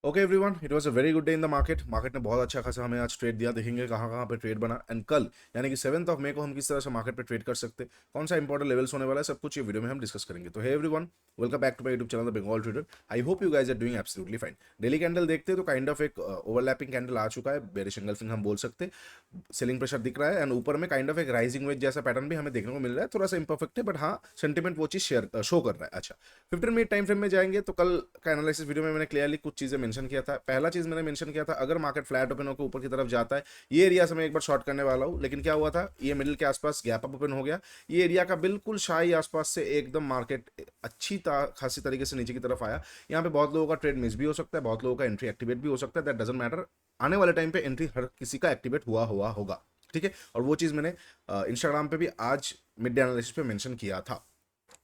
Okay everyone, it was a very good day in the market. Market ने बहुत अच्छा खासा हमें आज ट्रेड दिया। देखेंगे कहाँ कहाँ पे ट्रेड बना एंड कल यानी कि 7 मई को हम किस तरह से मार्केट पे ट्रेड कर सकते हैं, कौन सा इंपॉर्टेंट लेवल्स होने वाला है, सब कुछ ये वीडियो में हम डिस्कस करेंगे। तो hey everyone, welcome back to my YouTube channel the Bengal trader. I hope you guys are doing absolutely fine. Daily candle देखते हैं तो काइंड ऑफ एक ओवरलैपिंग कैंडल आ चुका है, बेरिश एंगल्फिंग हम बोल सकते हैं। सेलिंग प्रेशर दिख रहा है एंड ऊपर में काइंड ऑफ एक राइजिंग वेज जैसा पैटर्न भी हमें देखने को मिल रहा है। थोड़ा सा इंपरफेक्ट है बट हाँ, सेंटिमेंट वो चीज शेयर शो कर रहा है। अच्छा, 15 मिनट टाइम फ्रेम में जाएंगे तो कल का एनालिसिस वीडियो में मैंने क्लियरली कुछ चीजें मेंशन किया था। पहला चीज मैंने मेंशन किया था, अगर मार्केट फ्लैट ओपन होकर ऊपर की तरफ जाता है, ये एरिया से मैं एक बार शॉर्ट करने वाला हूँ। लेकिन क्या हुआ था, ये मिडिल के आसपास गैप अप ओपन हो गया। ये एरिया का बिल्कुल शाही आसपास से एकदम मार्केट अच्छी खासी तरीके से नीचे की तरफ आया। यहाँ पे बहुत लोगों का ट्रेड मिस भी हो सकता है, बहुत लोगों का एंट्री एक्टिवेट भी हो सकता है। दैट डजंट मैटर, आने वाले टाइम पे एंट्री हर किसी का एक्टिवेट हुआ होगा। ठीक है, और वो चीज मैंने इंस्टाग्राम पे भी आज मिड डे एनालिसिस पे मेंशन किया था।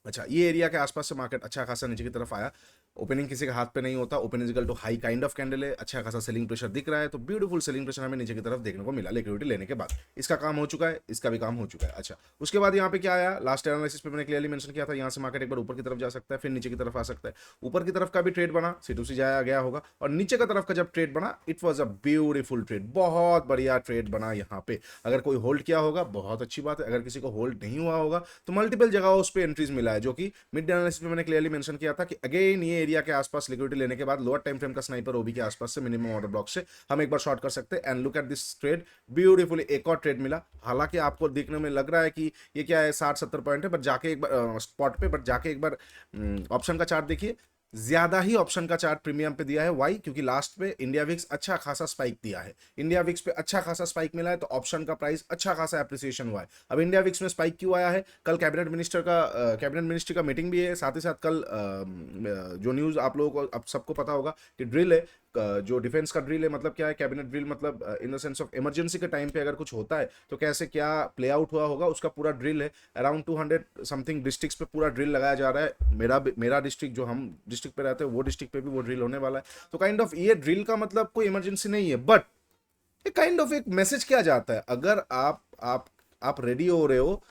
अच्छा, ये एरिया के आसपास से मार्केट अच्छा खासा नीचे की तरफ आया। ओपनिंग किसी के हाथ पे नहीं होता, open is equal to high kind of candle है, अच्छा खासा सेलिंग प्रेशर दिख रहा है। तो ब्यूटीफुल सेलिंग प्रेशर हमें नीचे की तरफ देखने को मिला लिक्विडिटी लेने के बाद। इसका काम हो चुका है, इसका भी काम हो चुका है। अच्छा, उसके बाद यहाँ पे क्या आया, लास्ट एनालिसिस पे मैंने क्लियरली मेंशन किया था, यहाँ से मार्केट एक बार ऊपर की तरफ जा सकता है, फिर नीचे की तरफ आ सकता है। ऊपर की तरफ का भी ट्रेड बना, C2C जाया गया होगा, और नीचे की तरफ का जब ट्रेड बना, it was a beautiful trade, बहुत बढ़िया ट्रेड बना यहाँ पे। अगर कोई होल्ड किया होगा बहुत अच्छी बात है, अगर किसी को होल्ड नहीं हुआ होगा तो मल्टीपल जगह उस पर एंट्रीज मिला है, जो कि मिड एनालिसिस में मैंने क्लियरली मेंशन किया था कि अगेन ये एरिया के आसपास लिक्विडिटी लेने के बाद लोअर टाइम फ्रेम का स्नाइपर ओबी के आसपास से मिनिमम ऑर्डर ब्लॉक से हम एक बार शॉर्ट कर सकते हैं। And look at this trade, beautifully एक और ट्रेड मिला। हालांकि आपको देखने में लग रहा है कि ये क्या है, 60-70 पॉइंट है, बट जाके एक बार स्पॉट पे, बट जाके एक बार ऑप्शन का चार्ट देखिए। ज्यादा ही ऑप्शन का चार्ट प्रीमियम पे दिया है। वाई? क्योंकि लास्ट पे इंडिया विक्स अच्छा खासा स्पाइक दिया है। इंडिया विक्स पे अच्छा खासा स्पाइक मिला है तो ऑप्शन का प्राइस अच्छा खासा एप्रिसिएशन हुआ है। अब इंडिया विक्स में स्पाइक क्यों आया है, कल कैबिनेट मिनिस्ट्री का मीटिंग भी है, साथ ही साथ कल जो न्यूज आप लोगों को अब सबको पता होगा कि ड्रिल है, जो डिफेंस का ड्रिल है। मतलब क्या है कैबिनेट ड्रिल, मतलब in the sense of emergency के टाइम पे अगर कुछ होता है तो कैसे क्या प्ले आउट हुआ होगा, उसका पूरा ड्रिल है। अराउंड 200 समथिंग डिस्ट्रिक्ट्स पे पूरा ड्रिल लगाया जा रहा है। मेरा डिस्ट्रिक्ट, जो हम डिस्ट्रिक्ट पे रहते हैं, वो डिस्ट्रिक्ट पे भी वो ड्रिल होने वाला है। तो काइंड ऑफ ये ड्रिल का मतलब कोई इमरजेंसी नहीं है, बट ये काइंड ऑफ एक मैसेज क्या जाता है। अगर आप रेडी हो रहे हो,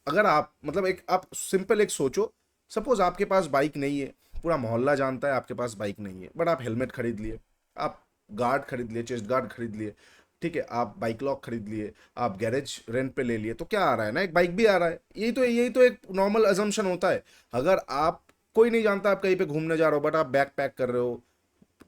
अगर आप मतलब एक आप सिंपल एक सोचो, सपोज आपके पास बाइक नहीं है, पूरा मोहल्ला जानता है आपके पास बाइक नहीं है, बट आप हेलमेट खरीद लिए, आप गार्ड खरीद लिए, चेस्ट गार्ड खरीद लिए, ठीक है, आप बाइक लॉक खरीद लिए, आप गैरेज रेंट पे ले लिए, तो क्या आ रहा है ना, एक बाइक भी आ रहा है। यही तो एक नॉर्मल अजम्पशन होता है। अगर आप, कोई नहीं जानता आप कहीं पे घूमने जा रहे हो, बट आप बैग पैक कर रहे हो,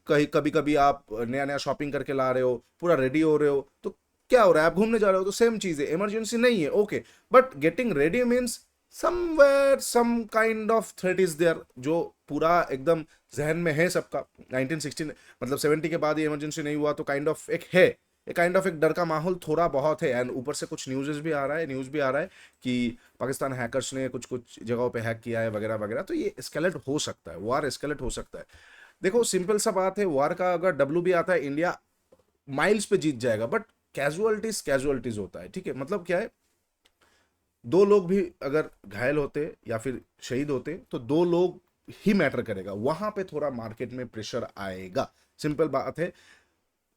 कहीं कभी कभी आप नया नया शॉपिंग करके ला रहे हो, पूरा रेडी हो रहे हो, तो क्या हो रहा है, आप घूमने जा रहे हो, तो सेम चीज है। इमरजेंसी नहीं है, okay, but getting ready means somewhere some kind of threat is there, जो पूरा एकदम जहन में है सबका। 1916 मतलब 70 के बाद ये इमरजेंसी नहीं हुआ, तो काइंड ऑफ एक है, एक काइंड ऑफ एक डर का माहौल थोड़ा बहुत है। एंड ऊपर से कुछ न्यूज भी आ रहा है कि पाकिस्तान हैकर्स ने कुछ कुछ जगहों पे हैक किया है वगैरह वगैरह। तो ये एस्केलेट हो सकता है, वार एस्केलेट हो सकता है। देखो सिंपल सा बात है, वार का अगर डब्ल्यू भी आता है, इंडिया माइल्स पे जीत जाएगा, बट कैजुअलिटीज कैजुअलिटीज होता है। ठीक है, मतलब क्या है, दो लोग भी अगर घायल होते या फिर शहीद होते तो दो लोग ही मैटर करेगा, वहां पे थोड़ा मार्केट में प्रेशर आएगा। सिंपल बात है।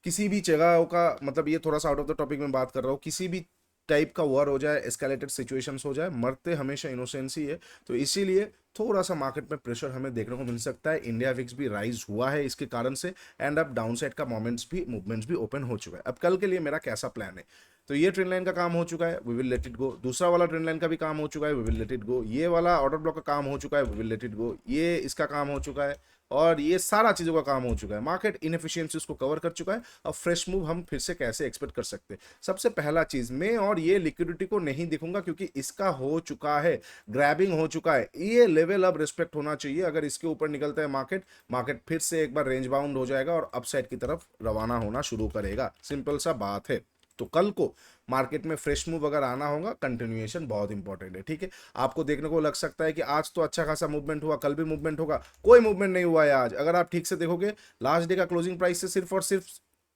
किसी भी जगह का मतलब, ये थोड़ा सा आउट ऑफ द टॉपिक में बात कर रहा हूँ, किसी भी टाइप का वॉर हो जाए, एस्केलेटेड सिचुएशंस हो जाए, मरते हमेशा इनोसेंसी है। तो इसीलिए थोड़ा सा मार्केट में प्रेशर हमें देखने को मिल सकता है। इंडिया विक्स भी राइज हुआ है इसके कारण से, एंड अब डाउन साइड का मूवमेंट्स भी ओपन हो चुका है। अब कल के लिए मेरा कैसा प्लान है, तो ये ट्रेंड लाइन का काम हो चुका है, we will let it go. दूसरा वाला ट्रेंड लाइन का भी काम हो चुका है, we will let it go. ये वाला ऑर्डर ब्लॉक का काम हो चुका है, we will let it go. ये इसका काम हो चुका है, और ये सारा चीजों का काम हो चुका है। मार्केट इनएफिशिएंसीज को कवर कर चुका है। अब फ्रेश मूव हम फिर से कैसे एक्सपेक्ट कर सकते हैं। सबसे पहला चीज, मैं और ये लिक्विडिटी को नहीं दिखूंगा, क्योंकि इसका हो चुका है, ग्रैबिंग हो चुका है। ये लेवल अब रिस्पेक्ट होना चाहिए। अगर इसके ऊपर निकलता है मार्केट, मार्केट फिर से एक बार रेंज बाउंड हो जाएगा और अपसाइड की तरफ रवाना होना शुरू करेगा। सिंपल सा बात है। तो कल को मार्केट में फ्रेश मूव अगर आना होगा, कंटिन्यूएशन बहुत इंपॉर्टेंट है। ठीक है, आपको देखने को लग सकता है कि आज तो अच्छा खासा मूवमेंट हुआ, कल भी मूवमेंट होगा, कोई मूवमेंट नहीं हुआ है आज। अगर आप ठीक से देखोगे, लास्ट डे का क्लोजिंग प्राइस से सिर्फ और सिर्फ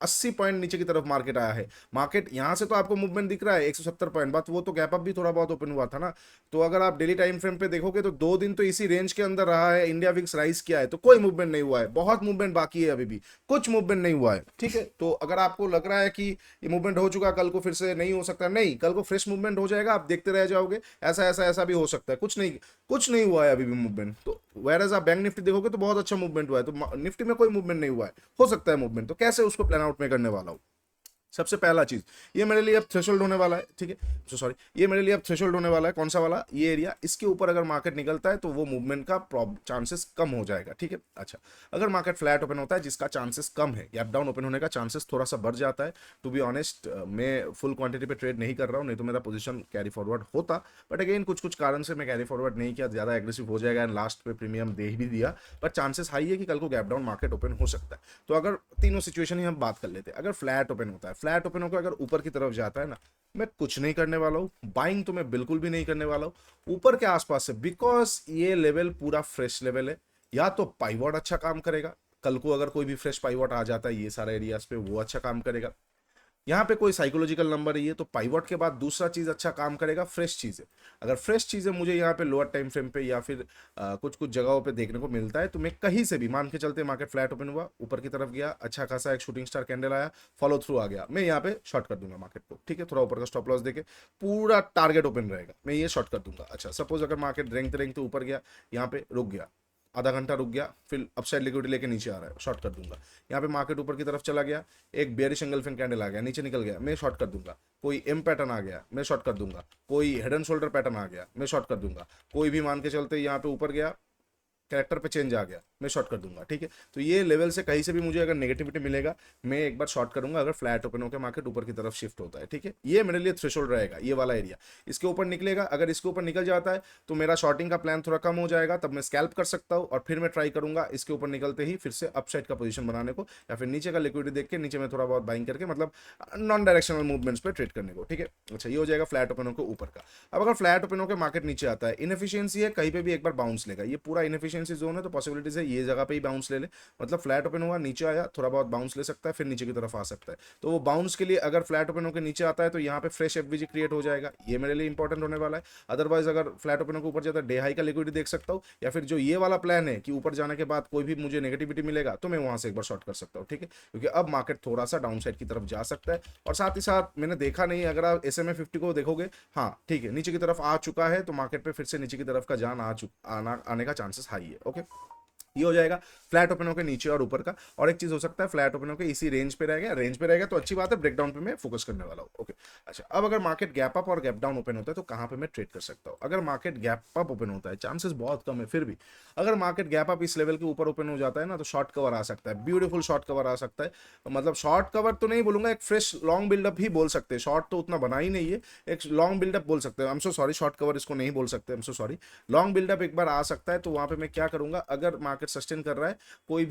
80 पॉइंट नीचे की तरफ मार्केट आया है। मार्केट यहां से तो आपको मूवमेंट दिख रहा है 170 पॉइंट, बात वो तो गैप अप भी थोड़ा बहुत ओपन हुआ था ना। तो अगर आप डेली टाइम फ्रेम पे देखोगे तो 2 दिन तो इसी रेंज के अंदर रहा है, इंडिया विक्स राइज किया है, तो कोई मूवमेंट नहीं हुआ है, बहुत मूवमेंट बाकी है, अभी भी कुछ मूवमेंट नहीं हुआ है, ठीक है। तो अगर आपको लग रहा है कि ये मूवमेंट हो चुका, कल को फिर से नहीं हो सकता, नहीं, कल को फ्रेश मूवमेंट हो जाएगा, आप देखते रह जाओगे, ऐसा ऐसा ऐसा भी हो सकता है, कुछ नहीं हुआ है अभी भी मूवमेंट। तो वेयर आप बैंक निफ्टी देखोगे तो बहुत अच्छा मूवमेंट हुआ है, तो निफ्टी में कोई मूवमेंट नहीं हुआ है, हो सकता है मूवमेंट, तो कैसे उसको प्लान आउट में करने वाला हूं। सबसे पहला चीज, ये मेरे लिए अब थ्रेशोल्ड होने वाला है, ठीक है, सॉरी, ये मेरे लिए अब थ्रेशोल्ड होने वाला है, कौन सा वाला, ये एरिया, इसके ऊपर अगर मार्केट निकलता है तो वो मूवमेंट का चांसेस कम हो जाएगा, ठीक है। अच्छा, अगर मार्केट फ्लैट ओपन होता है, जिसका चांसेस कम है, गैप डाउन ओपन होने का चांसेस थोड़ा सा बढ़ जाता है। टू बी ऑनेस्ट, मैं फुल क्वांटिटी पे ट्रेड नहीं कर रहा हूँ, नहीं तो मेरा पोजीशन कैरी फॉरवर्ड होता, बट अगेन कुछ कुछ कारण से मैं कैरी फॉरवर्ड नहीं किया, ज्यादा एग्रेसिव हो जाएगा एंड लास्ट पे प्रीमियम दे भी दिया, बट चांसेस हाई है कि कल को गैप डाउन मार्केट ओपन हो सकता है। तो अगर तीनों सिचुएशन ही हम बात कर लेते हैं, अगर फ्लैट ओपन होता है, फ्लैट ओपन होकर अगर ऊपर की तरफ जाता है ना, मैं कुछ नहीं करने वाला हूं, बाइंग तो मैं बिल्कुल भी नहीं करने वाला हूं ऊपर के आसपास से, बिकॉज ये लेवल पूरा फ्रेश लेवल है। या तो पाइवॉट अच्छा काम करेगा, कल को अगर कोई भी फ्रेश पाइवॉट आ जाता है ये सारे एरियाज पे, वो अच्छा काम करेगा। यहाँ पे कोई साइकोलॉजिकल नंबर है ये, तो पाइवॉट के बाद दूसरा चीज अच्छा काम करेगा, फ्रेश चीजें। अगर फ्रेश चीजें मुझे यहाँ पे लोअर टाइम फ्रेम पे या फिर कुछ कुछ जगहों पे देखने को मिलता है, तो मैं कहीं से भी मान के चलते मार्केट फ्लैट ओपन हुआ, ऊपर की तरफ गया, अच्छा खासा एक शूटिंग स्टार कैंडल आया, फॉलो थ्रू आ गया, मैं यहाँ पे शॉर्ट कर दूंगा मार्केट को, ठीक है, थोड़ा ऊपर का स्टॉप लॉस देके, पूरा टारगेट ओपन रहेगा, मैं ये शॉर्ट कर दूंगा। अच्छा, सपोज अगर मार्केट रेंगते रेंगते ऊपर गया, यहाँ पे रुक गया, आधा घंटा रुक गया, फिर अपसाइड लिक्विडिटी लेके नीचे आ रहा है, शॉर्ट कर दूंगा। यहाँ पे मार्केट ऊपर की तरफ चला गया, एक बेयरिश एंगल्फिन कैंडल आ गया, नीचे निकल गया, मैं शॉर्ट कर दूंगा। कोई एम पैटर्न आ गया, मैं शॉर्ट कर दूंगा। कोई हेड एंड शोल्डर पैटर्न आ गया, मैं शॉर्ट कर दूंगा। कोई भी मान के चलते यहाँ पे ऊपर गया, कैरेक्टर पे चेंज आ गया, मैं शॉर्ट कर दूंगा, ठीक है। तो ये लेवल से कहीं से भी मुझे अगर नेगेटिविटी मिलेगा, मैं एक बार शॉर्ट करूंगा, अगर फ्लैट ओपन होकर मार्केट ऊपर की तरफ शिफ्ट होता है, ठीक है। ये मेरे लिए थ्रेशोल्ड रहेगा, ये वाला एरिया, इसके ऊपर निकलेगा, अगर इसके ऊपर निकल जाता है तो मेरा शॉर्टिंग का प्लान थोड़ा कम हो जाएगा, तब मैं स्कैल्प कर सकता हूँ, और फिर मैं ट्राई करूंगा इसके ऊपर निकलते ही फिर से अपसाइड का पोजीशन बनाने को, या फिर नीचे का लिक्विडिटी देख के नीचे में थोड़ा बहुत बाइंग करके, मतलब नॉन डायरेक्शनल मूवमेंट्स पे ट्रेड करने को, ठीक है। अच्छा, ये हो जाएगा फ्लैट ओपन होकर ऊपर का। अब अगर फ्लैट ओपन होकर मार्केट नीचे आता है, इनएफिशिएंसी है, कहीं पे भी एक बार बाउंस लेगा, ये पूरा इनएफिशिएंसी जोन है, तो पॉसिबिलिटीज है ये जगह पे ही बाउंस ले ले, मतलब फ्लैट ओपन हुआ, नीचे आया, थोड़ा बहुत बाउंस ले सकता है, फिर नीचे की तरफ आ सकता है। तो वो बाउंस के लिए अगर फ्लैट ओपन होकर नीचे आता है तो यहाँ पे फ्रेश एफवीजी क्रिएट हो जाएगा, ये मेरे लिए इंपॉर्टेंट होने वाला है। अदरवाइज अगर फ्लैट ओपन होकर ऊपर जाता है, डे हाई का लिक्विडिटी देख सकता हूँ, या फिर जो ये वाला प्लान है कि ऊपर जाने के बाद कोई भी मुझे नेगेटिविटी मिलेगा तो मैं वहां से एक बार शॉर्ट कर सकता हूँ, ठीक है, क्योंकि अब मार्केट थोड़ा सा डाउन साइड की तरफ जा सकता है। और साथ ही साथ मैंने देखा नहीं, अगर आप SMA 50 को देखोगे, हाँ ठीक है, नीचे की तरफ आ चुका है, तो मार्केट पे फिर से नीचे की तरफ का जान आने का चांसेस हाई है, ओके। ये हो जाएगा फ्लैट ओपन होकर नीचे और ऊपर का। और एक चीज हो सकता है फ्लैट ओपन होकर इसी रेंज पे रहेगा, रेंज पे रहेगा तो अच्छी बात है, ब्रेकडाउन पे मैं फोकस करने वाला हूँ, ओके। अच्छा, अब अगर मार्केट गैप अप और गैप डाउन ओपन होता है तो कहां पे मैं ट्रेड कर सकता हूँ। अगर मार्केट गैप अप ओपन होता है, चांसेस बहुत कम है, फिर भी अगर मार्केट गैप अप इस लेवल के ऊपर ओपन हो जाता है ना, तो शॉर्ट कवर आ सकता है, ब्यूटीफुल शॉर्ट कवर आ सकता है। मतलब शॉर्ट कवर तो नहीं बोलूंगा, एक फ्रेश लॉन्ग बिल्डअप ही बोल सकते हैं, शॉर्ट तो उतना बना ही नहीं है, एक लॉन्ग बिल्डअप बोल सकते हैं। I am so sorry, short cover इसको नहीं बोल सकते, I am so sorry, long buildup एक बार आ सकता है। तो वहां पे मैं क्या करूंगा, अगर मार्केट सस्टेन कर रहा है, कोई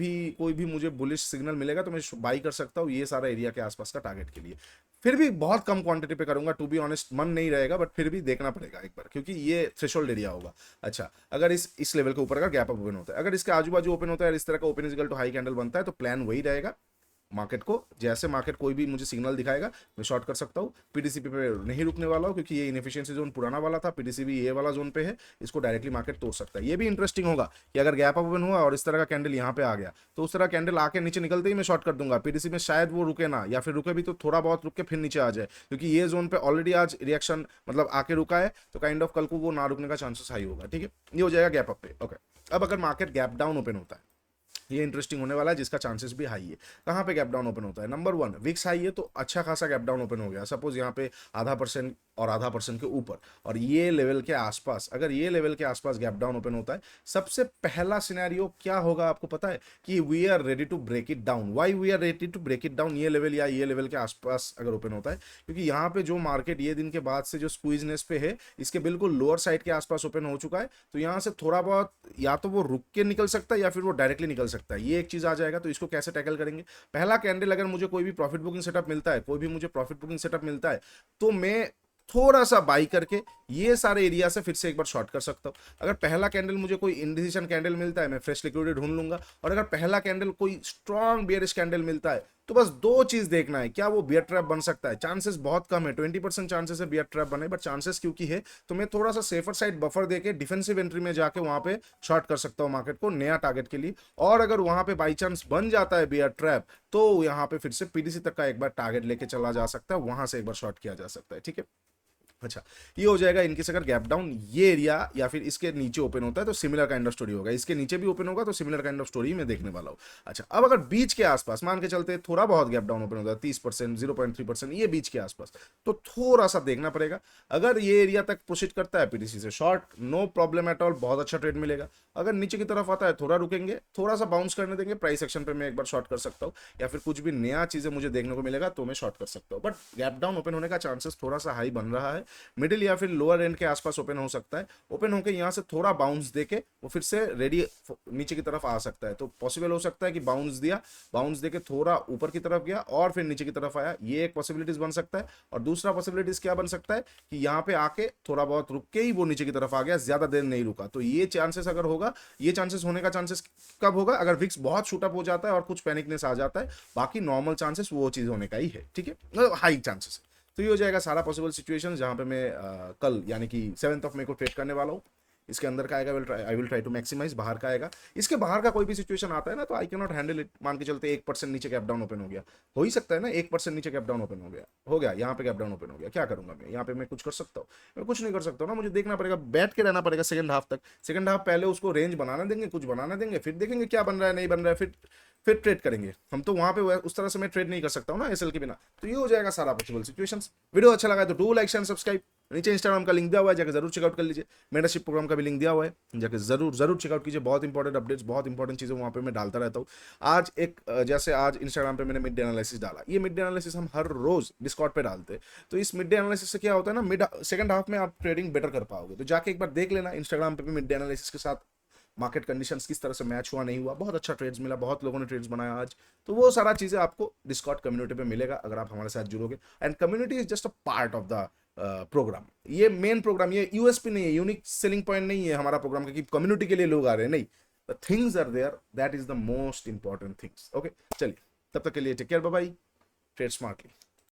भी मुझे बुलिश सिग्नल मिलेगा तो मैं बाई कर सकता हूँ ये सारा एरिया के आसपास का टारगेट के लिए। फिर भी बहुत कम क्वांटिटी पे करूंगा, टू बी ऑनेस्ट, मन नहीं रहेगा, बट फिर भी देखना पड़ेगा एक बार, क्योंकि ये थ्रेशोल्ड एरिया होगा। अच्छा, अगर इस लेवल के ऊपर का गैप अप ओपन होता है, अगर इसके आजू बाजू ओपन होता है, इस तरह का open equal to high candle बनता है, तो प्लान वही रहेगा। मार्केट को जैसे मार्केट कोई भी मुझे सिग्नल दिखाएगा मैं शॉर्ट कर सकता हूँ। पीडीसीपी पे नहीं रुकने वाला हूँ, क्योंकि ये इनएफिशिएंसी जोन पुराना वाला था, पीडीसीपी ये वाला जोन पे है, इसको डायरेक्टली मार्केट तोड़ सकता है। ये भी इंटरेस्टिंग होगा कि अगर गैप अप ओपन हुआ और इस तरह का कैंडल यहाँ पे आ गया, तो उस तरह कैंडल आके नीचे निकलते ही मैं शॉर्ट कर दूंगा। पीडीसी में शायद वो रुके ना, या फिर रुके भी तो थोड़ा बहुत रुक के फिर नीचे आ जाए, क्योंकि ये जोन पे ऑलरेडी आज रिएक्शन मतलब आके रुका है, तो काइंड ऑफ कल को वो ना रुकने का चांसेस हाई होगा, ठीक है। ये हो जाएगा गैप अप पे, ओके। अब अगर मार्केट गैप डाउन ओपन होता है, ये इंटरेस्टिंग होने वाला है, जिसका चांसेस भी हाई है। कहां पे गैप डाउन ओपन होता है, नंबर 1 विक्स हाई है, तो अच्छा खासा गैप डाउन ओपन हो गया, सपोज यहाँ पे ½ % और ½% के ऊपर, और ये लेवल के आसपास, अगर ये लेवल के आसपास गैप डाउन ओपन होता है, सबसे पहला सिनेरियो क्या होगा आपको पता है, कि we are ready to break it down. Why we are ready to break it down, ये लेवल या ये लेवल के आसपास अगर ओपन होता है, क्योंकि यहाँ पे जो मार्केट ये दिन के बाद से जो स्क्वीजनेस पे है, इसके बिल्कुल लोअर साइड के आसपास ओपन हो चुका है, तो यहाँ से थोड़ा बहुत या तो वो रुक के निकल सकता है या फिर वो डायरेक्टली निकल सकता है, ये एक चीज आ जाएगा। तो इसको कैसे टैकल करेंगे, पहला कैंडल अगर मुझे कोई भी प्रॉफिट बुकिंग सेटअप मिलता है, तो मैं थोड़ा सा बाई करके ये सारे एरिया से फिर से एक बार शॉर्ट कर सकता हूं। अगर पहला कैंडल मुझे कोई इंडिसीजन कैंडल मिलता है, मैं फ्रेश लिक्विडिटी ढूंढ लूंगा, और अगर पहला कैंडल कोई स्ट्रॉन्ग बेयरिश कैंडल मिलता है, तो बस दो चीज देखना है, क्या वो बियर ट्रैप बन सकता है, चांसेस बहुत कम है, 20% चांसेस है बियर ट्रैप बने, बट चांसेस क्योंकि है तो मैं थोड़ा सा सेफर साइड बफर देके डिफेंसिव एंट्री में जाके वहां पे शॉर्ट कर सकता हूँ मार्केट को नया टारगेट के लिए। और अगर वहां पे बाई चांस बन जाता है बियर ट्रैप तो यहाँ पे फिर से पीडीसी तक का एक बार टारगेट लेके चला जा सकता है, वहां से एक बार शॉर्ट किया जा सकता है, ठीक है। अच्छा, ये हो जाएगा इनकेस अगर गैप डाउन ये एरिया या फिर इसके नीचे ओपन होता है तो सिमिलर काइंड ऑफ स्टोरी होगा, इसके नीचे भी ओपन होगा तो सिमिलर काइंड ऑफ स्टोरी मैं देखने वाला हूँ। अच्छा, अब अगर बीच के आसपास मान के चलते थोड़ा बहुत गैप डाउन ओपन होता है 30%, 0.3%, ये बीच के आसपास, तो थोड़ा सा देखना पड़ेगा। अगर ये एरिया तक प्रोसीड करता है पीटीसी से short, no problem at all, बहुत अच्छा ट्रेड मिलेगा। अगर नीचे की तरफ आता है थोड़ा रुकेंगे, थोड़ा सा बाउंस करने देंगे, प्राइस एक्शन पे मैं एक बार शॉर्ट कर सकता हूँ, या फिर कुछ भी नया चीजें मुझे देखने को मिलेगा तो मैं शॉर्ट कर सकता हूँ। बट गैप डाउन ओपन होने का चांसेस थोड़ा सा हाई बन रहा है, मिडिल या फिर लोअर एंड के आसपास ओपन हो सकता है, ओपन होकर यहां से थोड़ा बाउंस देके वो फिर से रेडी नीचे की तरफ आ सकता है। तो पॉसिबल हो सकता है कि बाउंस दिया, बाउंस देके थोड़ा ऊपर की तरफ गया और फिर नीचे की तरफ आया, ये एक पॉसिबिलिटीज बन सकता है। और दूसरा पॉसिबिलिटीज क्या बन सकता है कि यहाँ पे आके थोड़ा बहुत रुक के ही वो नीचे की तरफ आ गया, ज्यादा देर नहीं रुका। तो ये चांसेस अगर होगा, ये चांसेस होने का चांसेस कब होगा, अगर विक्स बहुत शूट अप हो जाता है और कुछ पैनिकनेस आ जाता है, बाकी नॉर्मल चांसेस वो चीज होने का ही है, ठीक है, हाई चांसेस। तो ये हो जाएगा सारा पॉसिबल सिचुएशन जहां पे मैं कल यानी कि 7th ऑफ मई को ट्रेड करने वाला हूँ। इसके अंदर का आएगा, I will try to maximise, बाहर का आएगा। इसके बाहर का कोई भी सिचुएशन आता है ना तो I can not handle it. मान के चलते 1% नीचे गैप डाउन ओपन हो गया, हो ही सकता है ना, 1% नीचे गैप डाउन ओपन हो गया यहाँ पे गैप डाउन ओपन हो गया, क्या करूंगा मैं यहाँ पे, मैं कुछ कर सकता हूँ? मैं कुछ नहीं कर सकता हूँ ना, मुझे देखना पड़ेगा, बैठ के रहना पड़ेगा सेकंड हाफ तक। सेकंड हाफ पहले उसको रेंज बनाना देंगे, कुछ बनाना देंगे, फिर देखेंगे क्या बन रहा है नहीं बन रहा है, फिर ट्रेड करेंगे हम। तो वहां पे उस तरह से मैं ट्रेड नहीं कर सकता हूँ ना एसएल के बिना। तो ये हो जाएगा सारा पॉसिबल सिचुएशंस। वीडियो अच्छा लगा है तो डू लाइक शेयर सब्सक्राइब। नीचे इंस्टाग्राम का लिंक दिया हुआ है, जाकर जरूर चेकआउट कर लीजिए। मेंटरशिप प्रोग्राम का भी लिंक दिया हुआ है, जाकर जरूर जरूर चेकआउट कीजिए। बहुत इंपॉर्टेंट अपडेट्स, बहुत इंपॉर्टेंट चीजें वहां पे मैं डालता रहता हूँ। आज एक जैसे आज इंस्टाग्राम पे मैंने मिड डे एनालिसिस डाला, ये मिड डे एनालिसिस हम हर रोज डिस्कॉर्ड पे डालते हैं। तो इस मिड डे एनालिसिस से क्या होता है ना, सेकंड हाफ में आप ट्रेडिंग बेटर कर पाओगे। तो जाके एक बार देख लेना इंस्टाग्राम पे भी मिड डे एनालिसिस के साथ मार्केट कंडीशंस किस तरह से मैच हुआ नहीं हुआ, बहुत अच्छा ट्रेड्स मिला, बहुत लोगों ने ट्रेड्स बनाया आज। तो वो सारा चीजें आपको डिस्कॉर्ड कम्युनिटी पे मिलेगा अगर आप हमारे साथ जुड़ोगे। And community is just a part of the program. ये मेन प्रोग्राम, ये यूएसपी नहीं है, यूनिक सेलिंग पॉइंट नहीं है हमारा प्रोग्राम का कि कम्युनिटी के लिए लोग आ रहे हैं, नहीं। The things are there, that is the most important things. Okay, चलिए तब तक के लिए take care, bye bye, trade smartly.